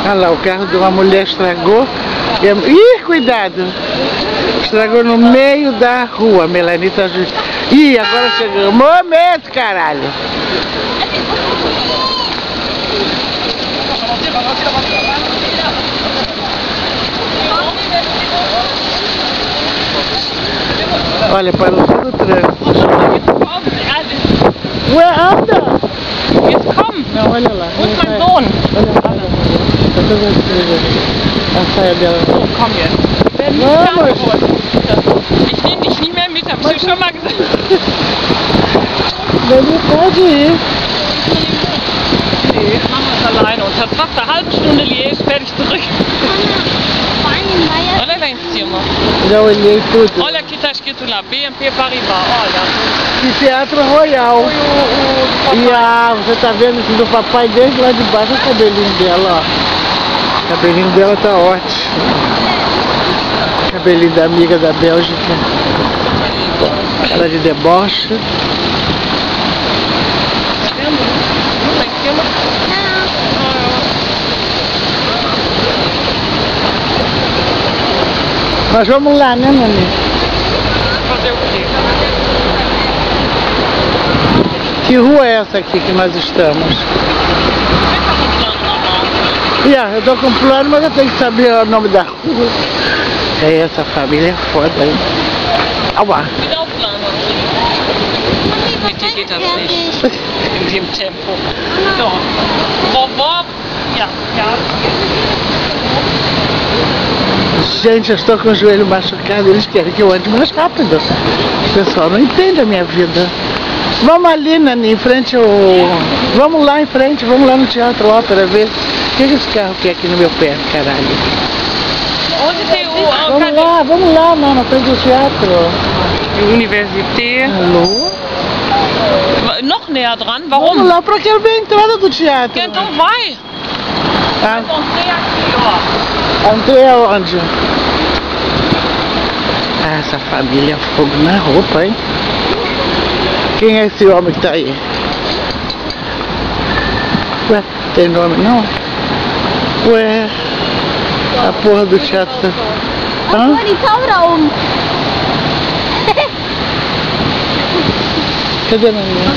Olha lá, o carro de uma mulher estragou. Ih, cuidado! Estragou no meio da rua, Melanie tá justo. Ih, agora chegou. Momento, caralho! Olha, parou todo o trânsito. Ué, anda! Jetzt komm! Não, olha lá. Wo ist mein Sohn? Olha lá. Tá toda a saia dela. So, komm jetzt. Vamos! Ich nehme dich nicht mehr mit, hab ich dir schon mal gesagt. Dani, pode ir. Nee, machen wir es alleine. Und hat fast eine halbe Stunde Liège, fertig zurück. Olha lá em cima. Já olhei tudo. Olha que tá escrito lá, BNP Paribas, olha. E Teatro Royal. E você tá vendo do papai desde lá de baixo, o cabelinho dela, ó. O cabelinho dela tá ótimo. O cabelinho da amiga da Bélgica. Cara de deboche. Lá em cima? Mas vamos lá, né, Nani? Fazer o quê? Que rua é essa aqui que nós estamos? Eu tô com um plano, mas eu tenho que saber o nome da rua. É, essa família é foda, hein? Aua! Me dá o plano aqui. Mit dir geht das nicht. In dem Tempo. So. Vovó. Ja. Gente, eu estou com o joelho machucado, eles querem que eu ande mais rápido. O pessoal não entende a minha vida. Vamos ali, Nani, em frente ao... Vamos lá em frente, vamos lá no Teatro Ópera ver o que esse carro quer aqui no meu pé, caralho. Onde tem o... Vamos lá, não, na frente do teatro. Universität. Alô? Noch näher dran, warum? Vamos lá, pra que ver a entrada do teatro. Então vai. Ah, Entrei aqui, ó. entrei aonde? Ah, essa família é fogo na roupa, hein? Quem é esse homem que tá aí? Ué, tem nome não? Ué, a porra do teatro. Hã? Cadê a menina?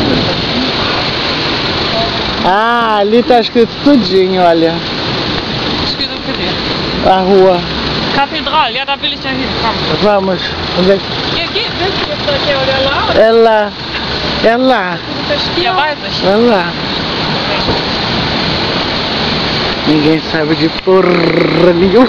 Ah, ali tá escrito tudinho, olha. Escrito o quê? A rua. Katedral, ja, da will ich ja hin. Komm. Vamos. Onde é que... Willst du jetzt hier oder lá? É lá. É lá. Ja, weiß ich. É lá. Ninguém sabe de porra nenhuma.